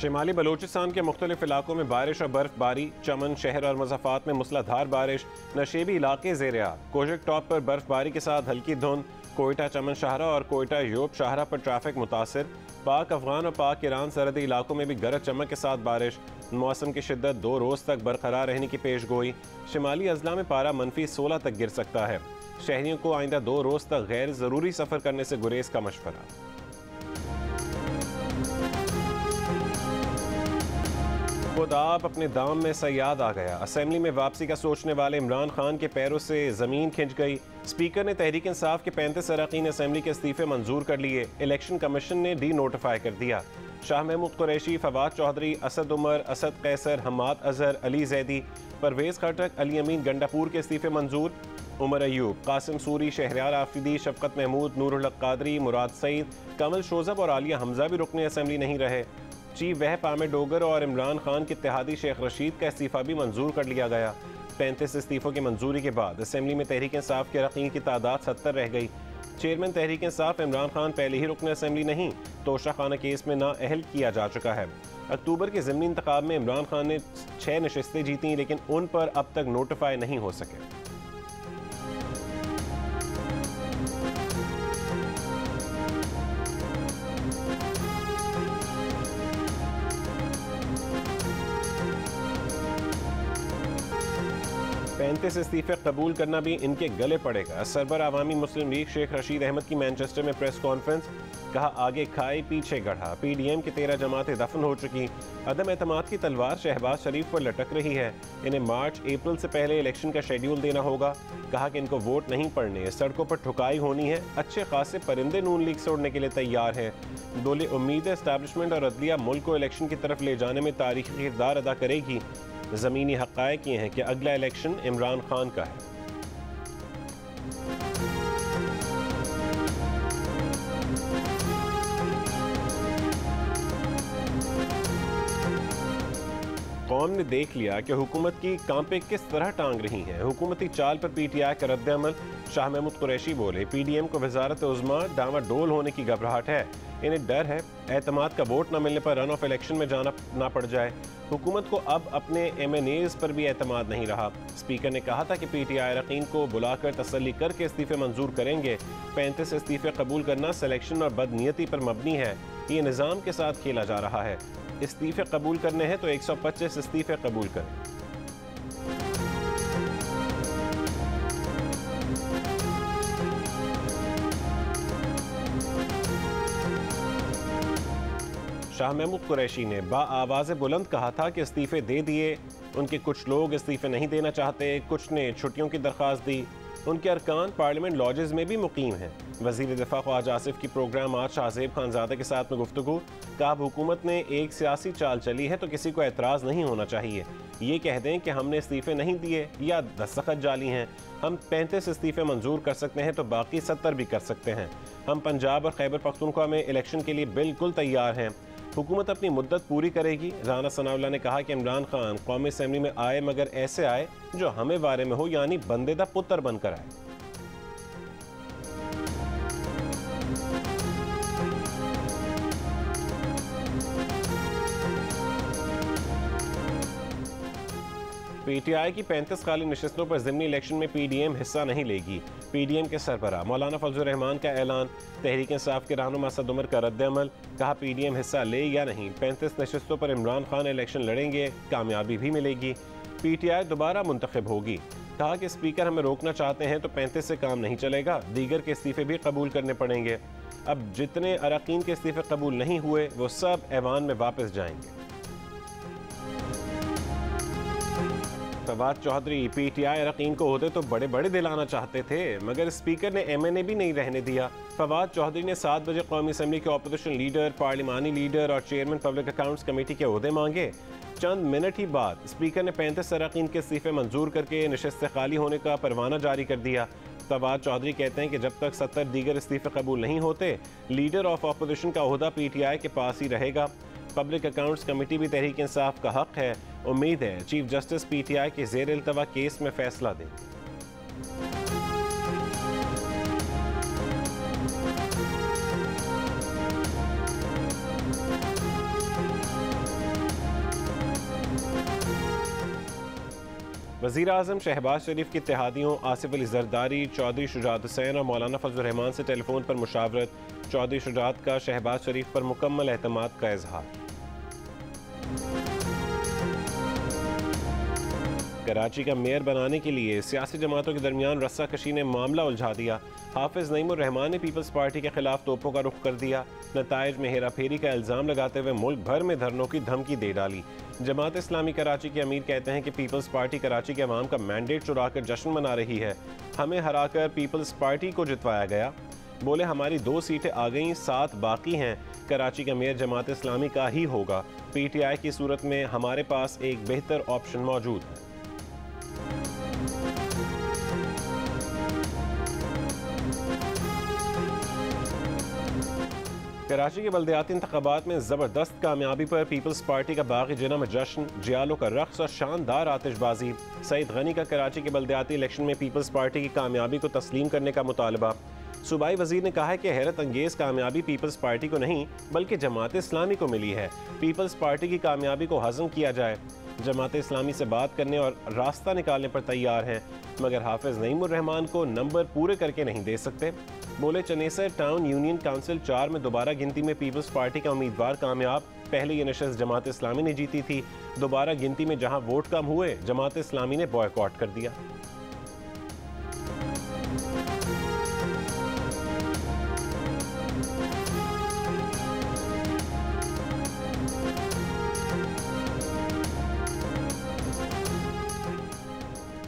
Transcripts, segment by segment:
शिमाली बलूचिस्तान के मुख्तलिफ इलाकों में बारिश और बर्फबारी। चमन शहर और मुज़फ़्फ़रात में मूसलाधार बारिश। नशेबी इलाके ज़ेर-ए-आब। कोशक टॉप पर बर्फबारी के साथ हल्की धुंध। कोयटा चमन शाहरा और कोयटा यूब शाहरा पर ट्रैफिक मुतासिर। पाक अफगान और पाक ईरान सरहदी इलाकों में भी गरज चमक के साथ बारिश। मौसम की शिद्दत 2 रोज़ तक बरकरार रहने की पेश गोई। शिमाली अजला में पारा -16 तक गिर सकता है। शहरियों को आइंदा 2 रोज़ तक गैर ज़रूरी सफ़र करने से गुरेज का मशवरा। खुद आप अपने दाम में सयाद आ गया। असेंबली में वापसी का सोचने वाले इमरान खान के पैरों से ज़मीन खिंच गई। स्पीकर ने तहरीक इंसाफ के 35 अरकान असेंबली के इस्तीफे मंजूर कर लिए। इलेक्शन कमीशन ने डी नोटिफाई कर दिया। शाह महमूद कुरैशी, फवाद चौधरी, असद उमर, असद कैसर, हमाद अजहर, अली जैदी, परवेज़ खटक, अली अमीन गंडापुर के इस्तीफे मंजूर। उमर अयूब, कासिम सूरी, शहरयार आफरीदी, शफकत महमूद, नूरुल हक कादरी, मुराद सईद, कमल शोजब और आलिया हमजा भी रुकने असेंबली नहीं रहे। चीफ वहप आमिर डोगर और इमरान खान के इत्तेहादी शेख रशीद का इस्तीफा भी मंजूर कर लिया गया। 35 इस्तीफों की मंजूरी के बाद असेंबली में तहरीक इंसाफ के अरकान की तादाद 70 रह गई। चेयरमैन तहरीक इंसाफ इमरान खान पहले ही रुकने असेंबली नहीं, तोशा खाना केस में नाअहल किया जा चुका है। अक्टूबर के ज़िमनी इंतखाब में इमरान खान ने 6 नशिस्तें जीती, लेकिन उन पर अब तक नोटिफाई नहीं हो सके। पैंतीस इस्तीफे कबूल करना भी इनके गले पड़ेगा। सरबर अवामी मुस्लिम लीग शेख रशीद अहमद की मैनचेस्टर में प्रेस कॉन्फ्रेंस। कहा, आगे खाई पीछे गढ़ा। PDM की 13 जमातें दफन हो चुकी। अदम एतमाद की तलवार शहबाज शरीफ पर लटक रही है। इन्हें मार्च अप्रैल से पहले इलेक्शन का शेड्यूल देना होगा। कहा कि इनको वोट नहीं पड़ने, सड़कों पर ठुकाई होनी है। अच्छे खासे परिंदे नून लीग से उड़ने के लिए तैयार हैं। बोले, उम्मीद है एस्टैब्लिशमेंट और अदलिया मुल्क को इलेक्शन की तरफ ले जाने में तारीखी किरदार अदा करेगी। ज़मीनी हक़ाइक़ ये हैं कि अगला इलेक्शन इमरान खान का है। कौम ने देख लिया कि हुकूमत की कांपे किस तरह टांग रही हैं। हुकूमती चाल पर PTI का रद्द-ए-अमल। शाह महमूद कुरैशी बोले, PDM को वज़ारत उज़्मा डामाडोल होने की घबराहट है। इन्हें डर है एतमाद का वोट न मिलने पर रन ऑफ इलेक्शन में जाना ना पड़ जाए। हुकूमत को अब अपने MNAs पर भी एतमाद नहीं रहा। स्पीकर ने कहा था कि PTI अरकान को बुलाकर तसल्ली करके इस्तीफे मंजूर करेंगे। 35 इस्तीफे कबूल करना सिलेक्शन और बदनीयती पर मबनी है। ये निज़ाम के साथ खेला जा रहा है। इस्तीफे कबूल करने हैं तो 125 इस्तीफे कबूल करें। शाह महमूद कुरैशी ने बाआवाज़ बुलंद कहा था कि इस्तीफे दे दिए। उनके कुछ लोग इस्तीफे नहीं देना चाहते, कुछ ने छुट्टियों की दरख्वास्त दी। उनके अरकान पार्लियामेंट लॉजेस में भी मुकीम हैं। वज़ीर दिफा ख्वाजा आसिफ की प्रोग्राम आज शाहज़ेब खानज़ादा के साथ में गुफ्तगू। कहा, हुकूमत ने एक सियासी चाल चली है तो किसी को एतराज़ नहीं होना चाहिए। ये कह दें कि हमने इस्तीफे नहीं दिए या दस्तखत जाली हैं। हम 35 इस्तीफे मंजूर कर सकते हैं तो बाकी 70 भी कर सकते हैं। हम पंजाब और खैबर पख्तूनख्वा में इलेक्शन के लिए बिल्कुल तैयार हैं। हुकूमत अपनी मुद्दत पूरी करेगी। राना सनाउल्लाह ने कहा कि इमरान खान कौमी असेंबली में आए मगर ऐसे आए जो हमें बारे में हो, यानी बंदे दा पुत्र बनकर आए। PTI की 35 खाली नशिस्तों पर ज़िमनी इलेक्शन में PDM हिस्सा नहीं लेगी। PDM के सरबराह मौलाना फजल रहमान का ऐलान। तहरीक इंसाफ के रहनुमा असद उमर का रद्द-ए-अमल। कहा, PDM हिस्सा ले या नहीं, 35 नशिस्तों पर इमरान खान इलेक्शन लड़ेंगे, कामयाबी भी मिलेगी। PTI दोबारा मुंतखब होगी। कहा कि स्पीकर हमें रोकना चाहते हैं तो 35 से काम नहीं चलेगा, दीगर के इस्तीफे भी कबूल करने पड़ेंगे। अब जितने अरकान के इस्तीफे कबूल नहीं हुए वो सब ऐवान में वापस जाएंगे। फवाद चौधरी, PTI अरकान को होते तो बड़े बड़े दिलाना चाहते थे मगर स्पीकर ने MNA भी नहीं रहने दिया। फवाद चौधरी ने 7 बजे कौमी असेंबली के अपोजिशन लीडर, पार्लिमानी लीडर और चेयरमैन पब्लिक अकाउंट्स कमेटी के ओहदे मांगे। चंद मिनट ही बाद स्पीकर ने 35 अरकान के इस्तीफे मंजूर करके नशिस्तें खाली होने का परवाना जारी कर दिया। फवाद चौधरी कहते हैं कि जब तक 70 दीगर इस्तीफे कबूल नहीं होते, लीडर ऑफ अपोजिशन का ओहदा PTI के पास ही रहेगा। पब्लिक अकाउंट्स कमेटी भी तहरीक इंसाफ का हक है। उम्मीद है चीफ जस्टिस PTI के ज़ेर इल्तवा केस में फैसला देंगे। वज़ीर आज़म शहबाज शरीफ के इत्तेहादियों आसिफ अली जरदारी, चौधरी शुजात हुसैन और मौलाना फजल रहमान से टेलीफोन पर मुशावरत। चौधरी शुजात का शहबाज शरीफ पर मुकम्मल एतमाद का इजहार। कराची का मेयर बनाने के लिए सियासी जमातों के दरमियान रस्साकशी ने मामला उलझा दिया। हाफिज नईमुर रहमान ने पीपल्स पार्टी के खिलाफ तोपों का रुख कर दिया। नताइज में हेरा फेरी का इल्ज़ाम लगाते हुए मुल्क भर में धरनों की धमकी दे डाली। जमात इस्लामी कराची के अमीर कहते हैं कि पीपल्स पार्टी कराची के अवाम का मैंडेट चुराकर जश्न मना रही है। हमें हराकर पीपल्स पार्टी को जितवाया गया। बोले हमारी 2 सीटें आ गईं, 7 बाकी हैं। कराची का मेयर जमात इस्लामी का ही होगा। PTI की सूरत में हमारे पास एक बेहतर ऑप्शन मौजूद है। कराची के बल्दियाती इंतखाबात में ज़बरदस्त कामयाबी पर पीपल्स पार्टी का बागी जिना में जश्न, जियालों का रक्स और शानदार आतिशबाजी। सईद गनी का कराची के बल्दियाती इलेक्शन में पीपल्स पार्टी की कामयाबी को तस्लीम करने का मुतालबा। सूबाई वजीर ने कहा है कि हैरत अंगेज़ कामयाबी पीपल्स पार्टी को नहीं बल्कि जमात इस्लामी को मिली है। पीपल्स पार्टी की कामयाबी को हज़म किया जाए। जमात इस्लामी से बात करने और रास्ता निकालने पर तैयार हैं, मगर हाफिज नईमुर रहमान को नंबर पूरे करके नहीं दे सकते। बोले चनेसर टाउन यूनियन काउंसिल 4 में दोबारा गिनती में पीपल्स पार्टी का उम्मीदवार कामयाब। पहले ये नशस्त जमात इस्लामी ने जीती थी। दोबारा गिनती में जहां वोट कम हुए, जमात इस्लामी ने बॉयकॉट कर दिया।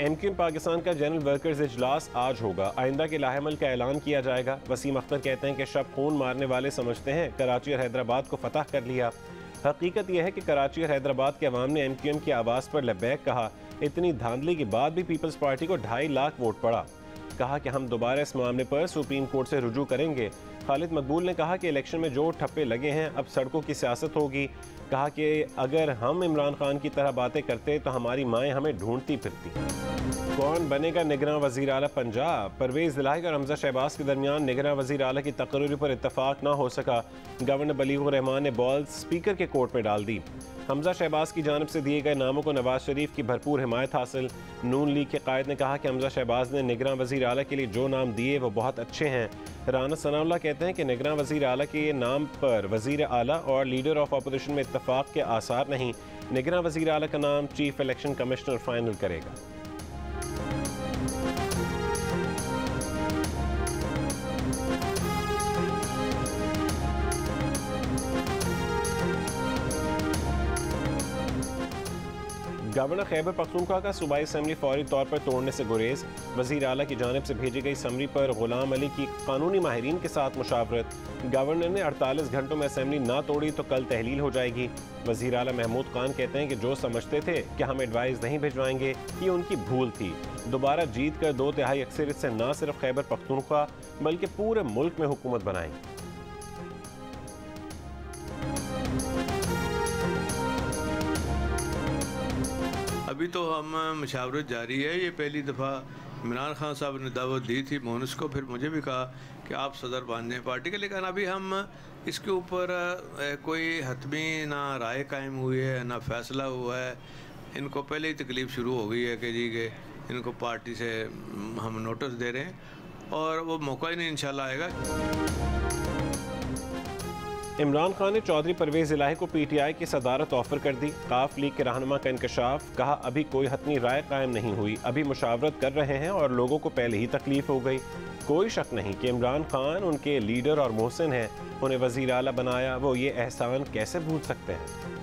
MQM पाकिस्तान का जनरल वर्कर्स इजलास आज होगा। आइंदा के लाहेमल का ऐलान किया जाएगा। वसीम अख्तर कहते हैं कि शब खून मारने वाले समझते हैं कराची और हैदराबाद को फतह कर लिया। हकीकत यह है कि कराची और हैदराबाद के अवाम ने MQM की आवाज़ पर लबैक कहा। इतनी धांधली के बाद भी पीपल्स पार्टी को 2.5 लाख वोट पड़ा। कहा कि हम दोबारा इस मामले पर सुप्रीम कोर्ट से रुजू करेंगे। खालिद मकबूल ने कहा कि इलेक्शन में जो ठप्पे लगे हैं अब सड़कों की सियासत होगी। कहा कि अगर हम इमरान खान की तरह बातें करते तो हमारी माएँ हमें ढूंढती फिरती। कौन बनेगा निगरान वज़ीर आला पंजाब? परवेज़ इलाही और हमजा शहबाज के दरमियान निगरान वज़ीर आला की तकरीर पर इत्तफाक ना हो सका। गवर्नर बलीगुर रहमान ने बॉल स्पीकर के कोर्ट में डाल दी। हमजा शहबाज की जानिब से दिए गए नामों को नवाज शरीफ की भरपूर हिमायत हासिल। नून लीग के कायद ने कहा कि हमजा शहबाज ने निगरान वज़ीर आला के लिए जो नाम दिए वो बहुत अच्छे हैं। राना सनाउल्लाह कहते हैं कि निगरान वज़ीर आला के ये नाम पर वज़ीर आला और लीडर ऑफ अपोजिशन में इत्तफाक के आसार नहीं। निगरान वज़ीर आला का नाम चीफ इलेक्शन कमिश्नर फाइनल करेगा। गवर्नर खैबर पख्तूनख्वा का सूबाई असम्बली फौरी तौर पर तोड़ने से गुरेज। वज़ीर आला की जानिब से भेजी गई समरी पर गुलाम अली की कानूनी माहिरीन के साथ मुशावरत। गवर्नर ने 48 घंटों में असम्बली ना तोड़ी तो कल तहलील हो जाएगी। वज़ीर आला महमूद खान कहते हैं कि जो समझते थे कि हम एडवाइस नहीं भिजवाएंगे, ये उनकी भूल थी। दोबारा जीत कर 2/3 अक्सरियत से न सिर्फ खैबर पख्तूनख्वा बल्कि पूरे मुल्क में हुकूमत बनाएंगे। अभी तो हम मशावरत जारी है। ये पहली दफ़ा इमरान खान साहब ने दावत दी थी मोहनस को, फिर मुझे भी कहा कि आप सदर बन जाएँ पार्टी के। लेकिन अभी हम इसके ऊपर कोई हतमी ना राय कायम हुई है ना फैसला हुआ है। इनको पहले ही तकलीफ़ शुरू हो गई है कि जी के इनको पार्टी से हम नोटिस दे रहे हैं और वो मौका ही नहीं इंशाल्लाह आएगा। इमरान खान ने चौधरी परवेज़ इलाही को PTI की सदारत ऑफर कर दी। काफ लीग के रहनुमा का इंकशाफ। कहा अभी कोई हतमी राय कायम नहीं हुई, अभी मुशावरत कर रहे हैं और लोगों को पहले ही तकलीफ हो गई। कोई शक नहीं कि इमरान खान उनके लीडर और मोहसिन हैं। उन्हें वज़ीर आला बनाया, वो ये एहसान कैसे भूल सकते हैं।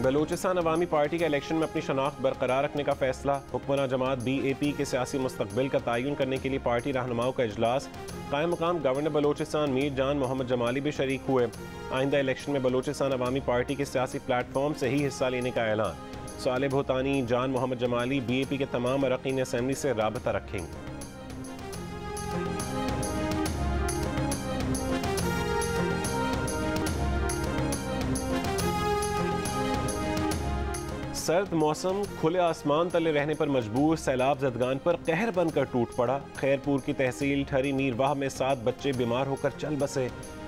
बलूचिस्तान अवामी पार्टी का इलेक्शन में अपनी शनाख्त बरकरार रखने का फैसला। हुक्मरान जमात BAP के सियासी मुस्तकबिल का तयन करने के लिए पार्टी रहनुमाओं का इजलास। कायम मकाम गवर्नर बलूचिस्तान मीर जान मोहम्मद जमाली भी शरीक हुए। आइंदा इलेक्शन में बलूचिस्तान अवामी पार्टी के सियासी प्लेटफॉर्म से ही हिस्सा लेने का ऐलान। सालिह भूतानी, जान मोहम्मद जमाली BAP के तमाम अरकान असम्बली से राबता रखेंगे। सर्द मौसम खुले आसमान तले रहने पर मजबूर सैलाब जदगान पर कहर बनकर टूट पड़ा। खैरपुर की तहसील ठहरी मीरवाह में 7 बच्चे बीमार होकर चल बसे।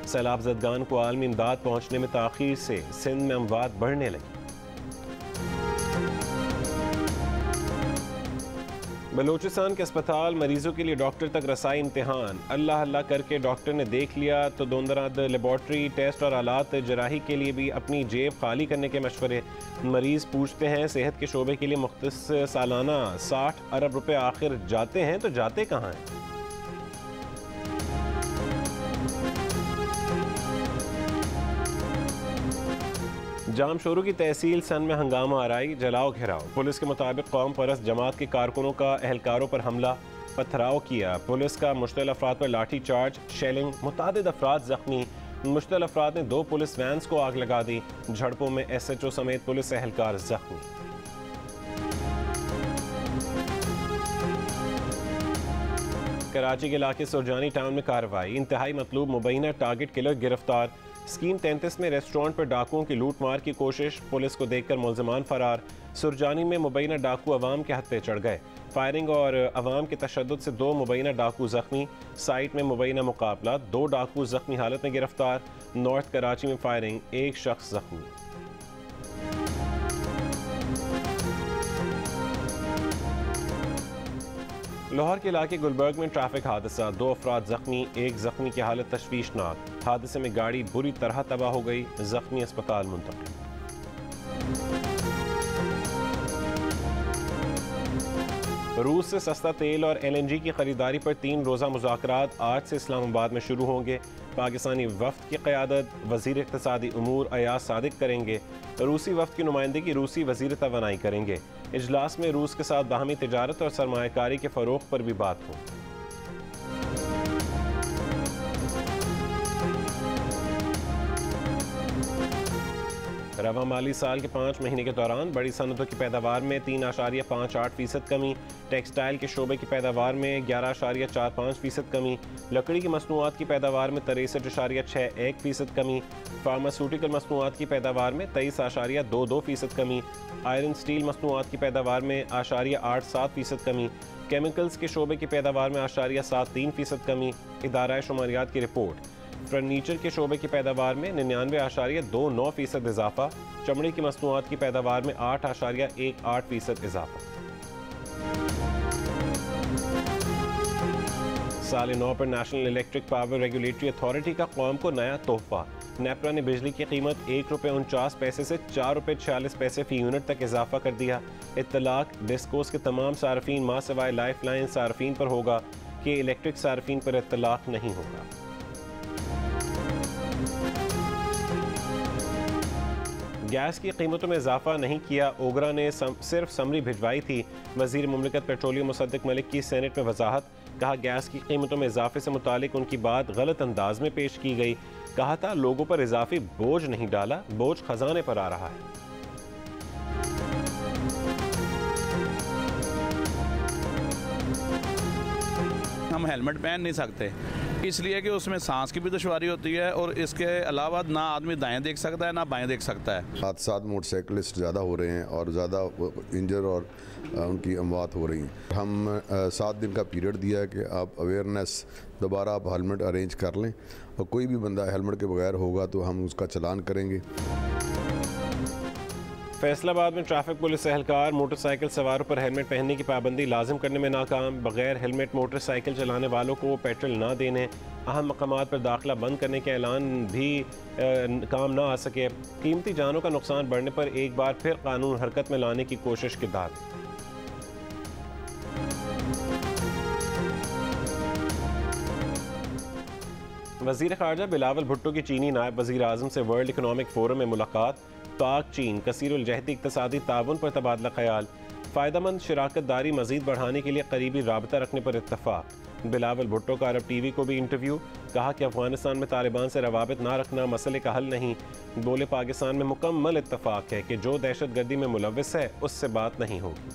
सैलाब जदगान को आलमी इमदाद पहुंचने में ताखीर से सिंध में अमवात बढ़ने लगी। बलूचिस्तान के अस्पताल मरीजों के लिए डॉक्टर तक रसाई इम्तिहान। अल्लाह अल्लाह करके डॉक्टर ने देख लिया तो दोंदराद लेबॉर्ट्री टेस्ट और आलात जराही के लिए भी अपनी जेब खाली करने के मशवरे। मरीज पूछते हैं सेहत के शोबे के लिए मुख्तस सालाना 60 अरब रुपए आखिर जाते हैं तो जाते कहाँ हैं। जामशोरू की तहसील सन में हंगामा आराई, जलाओ घेराव। पुलिस के मुताबिक कौम परस्त जमात के कारकुनों का एहलकारों पर हमला, पथराव किया। पुलिस का मुश्तल अफराद पर लाठी चार्ज, शेलिंग, मुतादिद अफराद जख्मी। मुश्तल अफराद ने 2 पुलिस वैन्स को आग लगा दी। झड़पों में SHO समेत पुलिस एहलकार जख्मी। कराची के इलाके सुरजानी टाउन में कार्रवाई, इंतहाई मतलूब मुबैना टारगेट किलर गिरफ्तार। स्कीम 33 में रेस्टोरेंट पर डाकुओं की लूट मार की कोशिश, पुलिस को देखकर मुल्ज़िमान फरार। सुरजानी में मुबैना डाकू अवाम के हत्थे चढ़ गए। फायरिंग और अवाम के तशद्दुद से 2 मुबैना डाकू जख्मी। साइट में मुबैना मुकाबला, 2 डाकू जख्मी हालत में गिरफ्तार। नॉर्थ कराची में फायरिंग, 1 शख्स जख्मी। लाहौर के इलाके गुलबर्ग में ट्रैफिक हादसा, 2 अफराद जख्मी, 1 जख्मी की हालत तशवीशनाक। हादसे में गाड़ी बुरी तरह तबाह हो गई, जख्मी अस्पताल मुंतकिल। रूस से सस्ता तेल और LNG की खरीदारी पर 3 रोज़ा मुज़ाकरात आज से इस्लामाबाद में शुरू होंगे। पाकिस्तानी वफ्द की क़यादत वज़ीर इक़्तिसादी उमूर अयाज सादिक करेंगे। रूसी वफ्द की नुमाइंदगी रूसी वज़ीर तवानाई करेंगे। इजलास में रूस के साथ बाहमी तिजारत और सरमायाकारी के फ़रोग़ पर भी बात हो। रवा माली साल के 5 महीने के दौरान बड़ी सनतों की पैदावार में 3.58% कमी, टेक्सटाइल के शोबे की पैदावार में 11.45% कमी, लकड़ी की मसनूआत की पैदावार में 63.61% कमी, फार्मास्यूटिकल मसनूआत की पैदावार में 23.22% कमी, आयरन स्टील मसनूआत की पैदावार में 0.87% कमी, केमिकल्स के शोबे की पैदावार में 0.73% कमी। इदारा शुमारियात की रिपोर्ट। फर्नीचर के शोबे की पैदावार में 99.29% इजाफा, चमड़े की मसनूआत की पैदावार में 8.18% इजाफा। साल 9 पर national electric power regulatory authority का कौम को नया तोहफा। नेपरा ने बिजली की कीमत ₹1.49 से ₹4.46 फी यूनिट तक इजाफा कर दिया। इत्तलाक डिस्कोस के तमाम सार्फिन मां सिवाय लाइफ लाइन सार्फिन पर होगा कि इलेक्ट्रिक सार्फिन पर इत्तलाक नहीं होगा। गैस की कीमतों में इजाफा नहीं किया, ओगरा ने सिर्फ समरी भिजवाई थी। वजीर मुमलिकत पेट्रोलियम मुसद्दिक मलिक की सेनेट में वजाहत। कहा गैस की कीमतों में इजाफे से मुतालिक उनकी बात गलत अंदाज में पेश की गई। कहा था लोगों पर इजाफी बोझ नहीं डाला, बोझ खजाने पर आ रहा है। हम हेलमेट पहन नहीं सकते इसलिए कि उसमें सांस की भी दुश्वारी होती है और इसके अलावा ना आदमी दाएं देख सकता है ना बाएं देख सकता है। हादसात मोटरसाइकिलिस्ट ज़्यादा हो रहे हैं और ज़्यादा इंजर और उनकी अमवात हो रही हैं। हम 7 दिन का पीरियड दिया है कि आप अवेयरनेस दोबारा आप हेलमेट अरेंज कर लें और कोई भी बंदा हेलमेट के बगैर होगा तो हम उसका चालान करेंगे। फैसलाबाद में ट्रैफिक पुलिस एहलकार मोटरसाइकिल सवारों पर हेलमेट पहनने की पाबंदी लाजिम करने में नाकाम। बगैर हेलमेट मोटरसाइकिल चलाने वालों को पेट्रोल ना देने, अहम मकामात पर दाखिला बंद करने के ऐलान भी काम ना आ सके। कीमती जानों का नुकसान बढ़ने पर एक बार फिर कानून हरकत में लाने की कोशिश की दाद। वज़ीर ख़ारजा बिलावल भुट्टो की चीनी नायब वज़ीर आज़म से वर्ल्ड इकनॉमिक फोरम में मुलाकात। पाक चीन कसीरुल जहदी इक़्तिसादी ताउन पर तबादला ख्याल। फ़ायदेमंद शराकत दारी मज़ीद बढ़ाने के लिए करीबी राबता रखने पर इत्तफ़ाक़। बिलावल भुट्टो का अरब TV को भी इंटरव्यू। कहा कि अफ़गानिस्तान में तालिबान से रवाबित ना रखना मसले का हल नहीं। बोले पाकिस्तान में मुकम्मल इत्तफ़ाक़ है कि जो दहशत गर्दी में मुलव्विस है उससे बात नहीं होगी।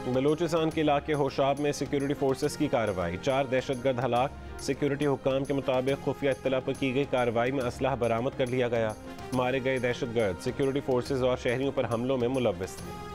बलूचिस्तान के इलाके होशाब में सिक्योरिटी फोर्सेस की कार्रवाई, 4 दहशतगर्द हलाक। सिक्योरिटी हुक्काम के मुताबिक खुफिया इत्तला पर की गई कार्रवाई में असलहा बरामद कर लिया गया। मारे गए दहशतगर्द सिक्योरिटी फोर्सेज और शहरियों पर हमलों में मुलव्विस थे।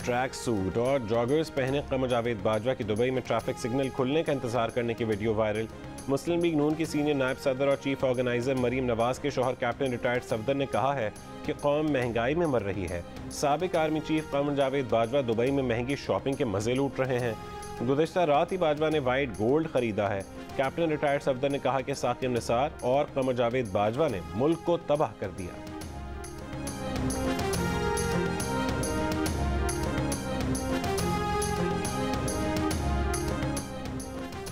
ट्रैक सूट और जॉगर्स पहने कमर जावेद बाजवा की दुबई में ट्रैफिक सिग्नल खुलने का इंतजार करने की वीडियो वायरल। मुस्लिम लीग नून की सीनियर नायब सदर और चीफ ऑर्गेनाइजर मरीम नवाज के शौहर कैप्टन रिटायर्ड सफदर ने कहा है कि कौम महंगाई में मर रही है। साबिक army chief Qamar Javed Bajwa Dubai में महंगी शॉपिंग के मजे लूट रहे हैं। गुज़श्ता रात ही बाजवा ने वाइट गोल्ड खरीदा है। कैप्टन रिटायर्ड सफदर ने कहा कि साकिब निसार और कमर जावेद बाजवा ने मुल्क को तबाह कर दिया।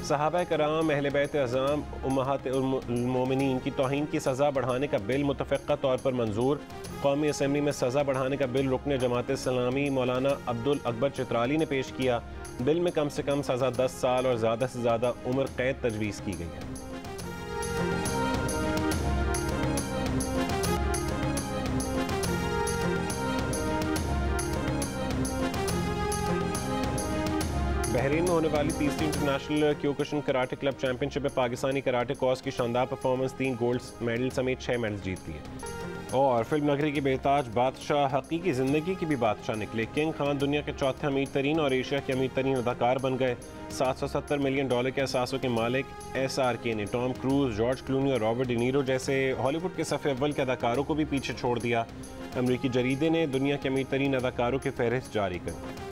सहाबा कराम अहले बैत अज़ाम उम्महात मोमिनीन की तौहीन की सज़ा बढ़ाने का बिल मुतफ़क़्क़ा तौर पर मंजूर। कौमी असम्बली में सज़ा बढ़ाने का बिल रुकन जमात इस्लामी मौलाना अब्दुल अकबर चित्राली ने पेश किया। बिल में कम से कम सज़ा 10 साल और ज़्यादा से ज़्यादा उम्र कैद तजवीज़ की गई है। बहरीन में होने वाली तीसरी international Kyokushin karate club championship में पाकिस्तानी कराटे कॉस की शानदार परफॉर्मेंस 3 गोल्ड मेडल समेत 6 मेडल्स जीत लिए। और फिल्म नगरी की बेताज बादशाह हकीकी ज़िंदगी की भी बादशाह निकले। किंग खान दुनिया के चौथे अमीर तरीन और एशिया के अमीर तरीन अदाकार बन गए। $770 मिलियन के असासों के मालिक SRK ने टॉम क्रूज, जॉर्ज क्लूनी और रॉबर्ट डिनीरो जैसे हॉलीवुड के सफ़े अव्वल के अदाकारों को भी पीछे छोड़ दिया। अमरीकी जरीदे ने दुनिया के अमीर तरीन अदाकारों की फहरिस्त जारी कर दी।